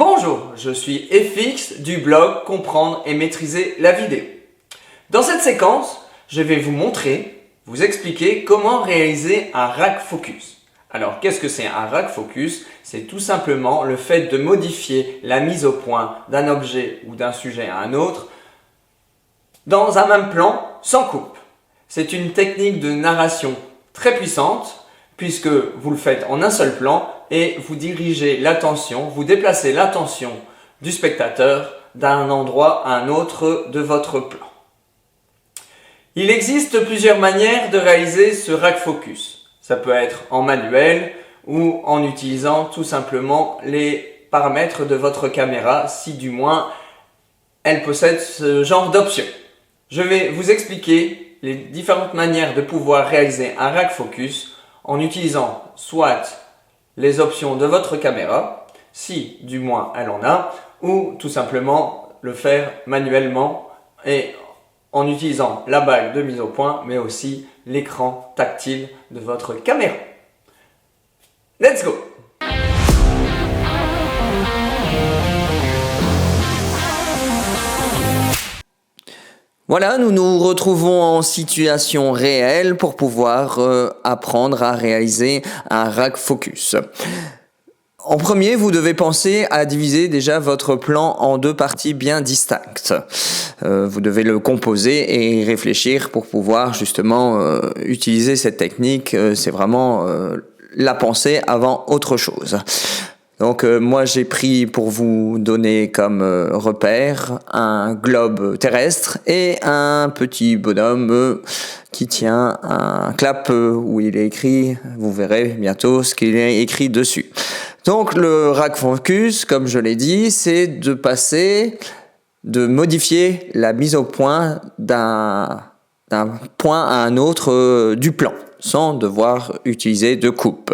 Bonjour, je suis FX du blog Comprendre et maîtriser la vidéo. Dans cette séquence, je vais vous montrer, vous expliquer comment réaliser un rack focus. Alors, qu'est-ce que c'est un rack focus? C'est tout simplement le fait de modifier la mise au point d'un objet ou d'un sujet à un autre dans un même plan sans coupe. C'est une technique de narration très puissante puisque vous le faites en un seul plan et vous dirigez l'attention, vous déplacez l'attention du spectateur d'un endroit à un autre de votre plan. Il existe plusieurs manières de réaliser ce rack focus. Ça peut être en manuel ou en utilisant tout simplement les paramètres de votre caméra, si du moins elle possède ce genre d'option. Je vais vous expliquer les différentes manières de pouvoir réaliser un rack focus en utilisant soit les options de votre caméra, si du moins elle en a, ou tout simplement le faire manuellement et en utilisant la bague de mise au point, mais aussi l'écran tactile de votre caméra. Let's go! Voilà, nous nous retrouvons en situation réelle pour pouvoir apprendre à réaliser un rack focus. En premier, vous devez penser à diviser déjà votre plan en deux parties bien distinctes. Vous devez le composer et réfléchir pour pouvoir justement utiliser cette technique. C'est vraiment la pensée avant autre chose. Donc moi j'ai pris pour vous donner comme repère un globe terrestre et un petit bonhomme qui tient un clap où il est écrit, vous verrez bientôt ce qu'il est écrit dessus. Donc le rack focus, comme je l'ai dit, c'est de modifier la mise au point d'un point à un autre du plan, sans devoir utiliser de coupe.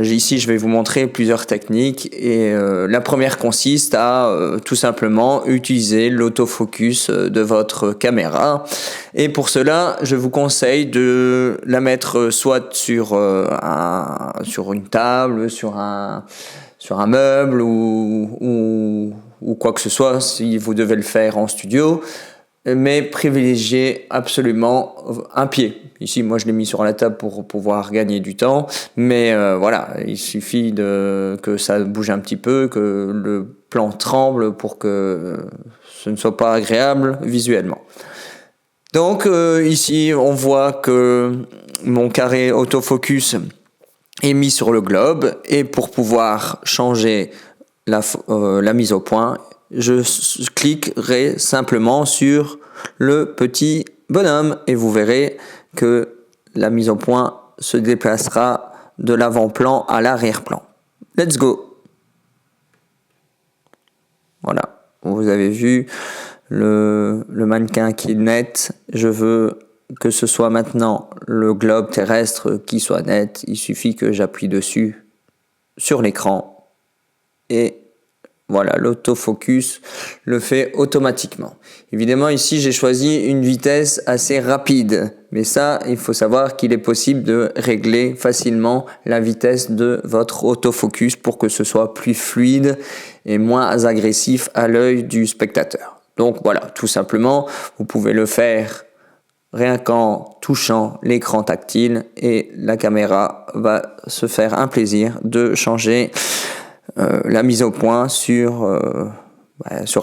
Ici, je vais vous montrer plusieurs techniques et la première consiste à tout simplement utiliser l'autofocus de votre caméra. Et pour cela, je vous conseille de la mettre soit sur une table, sur un meuble ou quoi que ce soit si vous devez le faire en studio. Mais privilégiez absolument un pied. Ici, moi, je l'ai mis sur la table pour pouvoir gagner du temps. Mais voilà, il suffit que ça bouge un petit peu, que le plan tremble pour que ce ne soit pas agréable visuellement. Donc ici, on voit que mon carré autofocus est mis sur le globe. Et pour pouvoir changer la mise au point, je cliquerai simplement sur le petit bonhomme et vous verrez que la mise au point se déplacera de l'avant-plan à l'arrière-plan. Let's go! Voilà, vous avez vu le mannequin qui est net. Je veux que ce soit maintenant le globe terrestre qui soit net. Il suffit que j'appuie dessus sur l'écran et voilà, l'autofocus le fait automatiquement. Évidemment, ici, j'ai choisi une vitesse assez rapide. Mais ça, il faut savoir qu'il est possible de régler facilement la vitesse de votre autofocus pour que ce soit plus fluide et moins agressif à l'œil du spectateur. Donc voilà, tout simplement, vous pouvez le faire rien qu'en touchant l'écran tactile et la caméra va se faire un plaisir de changer la mise au point sur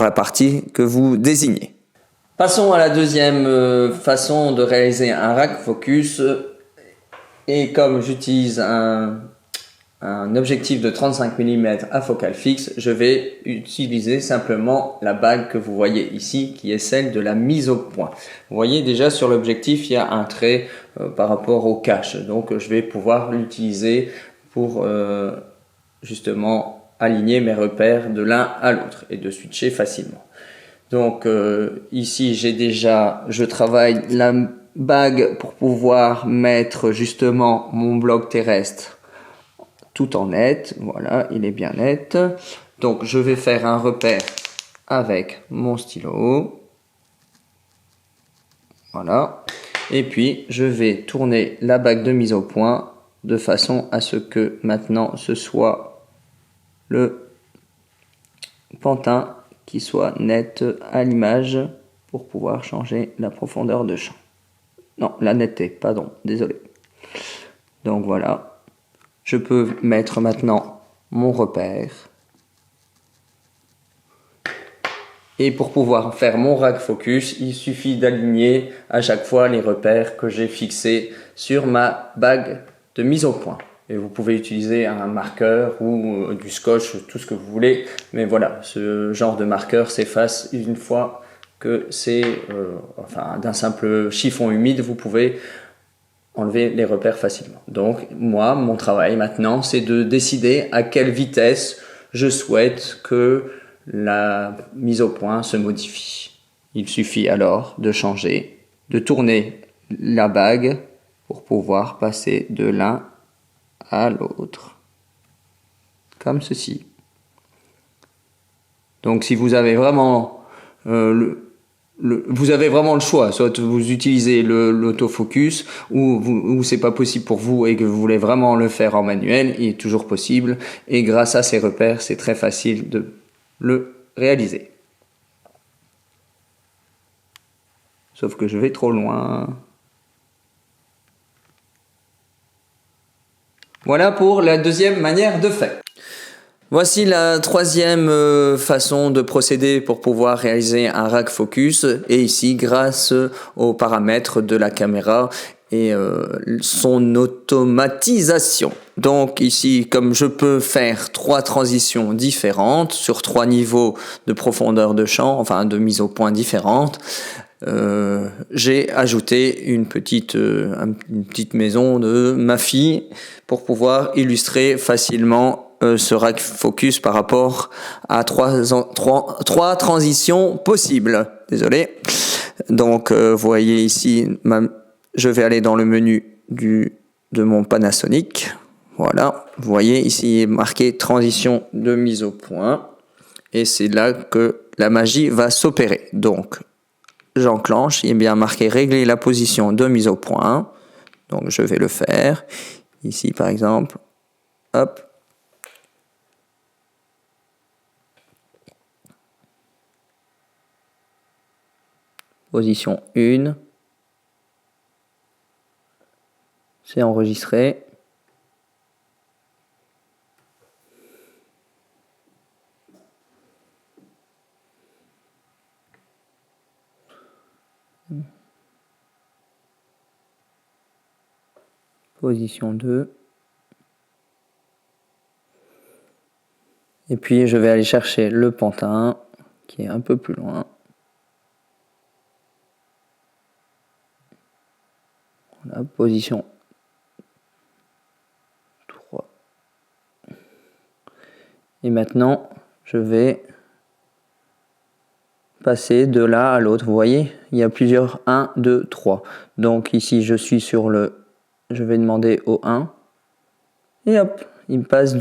la partie que vous désignez. Passons à la deuxième façon de réaliser un rack focus. Et comme j'utilise un objectif de 35 mm à focale fixe, je vais utiliser simplement la bague que vous voyez ici, qui est celle de la mise au point. Vous voyez déjà sur l'objectif, il y a un trait par rapport au cache. Donc je vais pouvoir l'utiliser pour justement aligner mes repères de l'un à l'autre et de switcher facilement. Donc ici je travaille la bague pour pouvoir mettre justement mon bloc terrestre tout en net. Voilà, il est bien net. Donc je vais faire un repère avec mon stylo. Voilà. Et puis je vais tourner la bague de mise au point de façon à ce que maintenant ce soit le pantin qui soit net à l'image pour pouvoir changer la profondeur de champ. Non, la netteté, pardon, désolé. Donc voilà, je peux mettre maintenant mon repère. Et pour pouvoir faire mon rack focus, il suffit d'aligner à chaque fois les repères que j'ai fixés sur ma bague de mise au point. Et vous pouvez utiliser un marqueur ou du scotch, tout ce que vous voulez. Mais voilà, ce genre de marqueur s'efface une fois que c'est d'un simple chiffon humide, vous pouvez enlever les repères facilement. Donc moi, mon travail maintenant, c'est de décider à quelle vitesse je souhaite que la mise au point se modifie. Il suffit alors de changer, de tourner la bague pour pouvoir passer de l'un à l'autre, comme ceci. Donc si vous avez vraiment vous avez vraiment le choix, soit vous utilisez l'autofocus ou c'est pas possible pour vous et que vous voulez vraiment le faire en manuel, il est toujours possible et grâce à ces repères, c'est très facile de le réaliser. Sauf que je vais trop loin. Voilà pour la deuxième manière de faire. Voici la troisième façon de procéder pour pouvoir réaliser un rack focus. Et ici, grâce aux paramètres de la caméra et son automatisation. Donc ici, comme je peux faire 3 transitions différentes sur 3 niveaux de profondeur de champ, enfin de mise au point différentes, j'ai ajouté une petite maison de ma fille pour pouvoir illustrer facilement ce rack focus par rapport à trois transitions possibles. Désolé. Donc, vous voyez ici, je vais aller dans le menu de mon Panasonic. Voilà. Vous voyez ici marqué transition de mise au point. Et c'est là que la magie va s'opérer. Donc, j'enclenche. Il est bien marqué régler la position de mise au point. Donc, je vais le faire. Ici, par exemple. Hop. Position 1. C'est enregistré. Position 2. Et puis je vais aller chercher le pantin qui est un peu plus loin. Voilà, position 3. Et maintenant, je vais passer de l'un à l'autre. Vous voyez, il y a plusieurs 1, 2, 3. Donc ici, je suis sur le... Je vais demander au 1. Et hop, il passe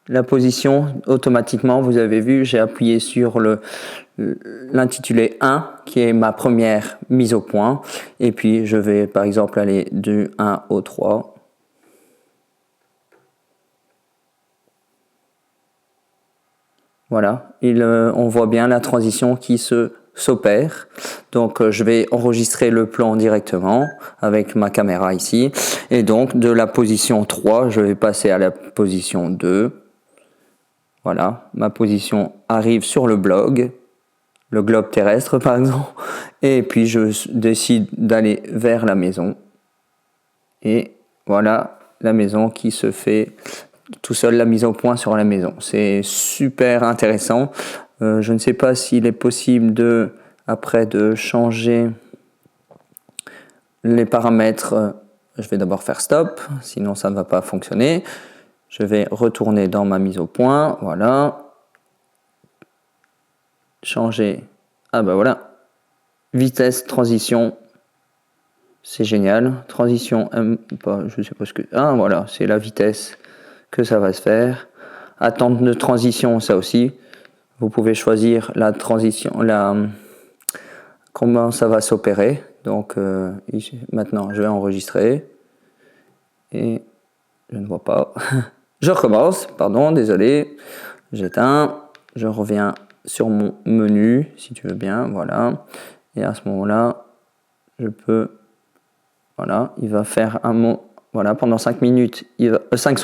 la position automatiquement. Vous avez vu, j'ai appuyé sur l'intitulé 1 qui est ma première mise au point et puis je vais par exemple aller du 1 au 3. Voilà, on voit bien la transition qui s'opère. Donc je vais enregistrer le plan directement avec ma caméra ici et donc de la position 3 je vais passer à la position 2. Voilà, ma position arrive sur le globe terrestre par exemple, et puis je décide d'aller vers la maison. Et voilà la maison qui se fait tout seul, la mise au point sur la maison. C'est super intéressant. Je ne sais pas s'il est possible après de changer les paramètres. Je vais d'abord faire stop, sinon ça ne va pas fonctionner. Je vais retourner dans ma mise au point, voilà. Changer, voilà. Vitesse, transition, c'est génial. Transition, je sais pas ce que... voilà, c'est la vitesse que ça va se faire. Attente de transition, ça aussi. Vous pouvez choisir la transition, comment ça va s'opérer. Donc, maintenant, je vais enregistrer. Et je ne vois pas... Je recommence, pardon, désolé, j'éteins, je reviens sur mon menu, si tu veux bien, voilà. Et à ce moment-là, je peux, voilà, il va faire un mot, voilà, pendant 5 minutes, 5 secondes.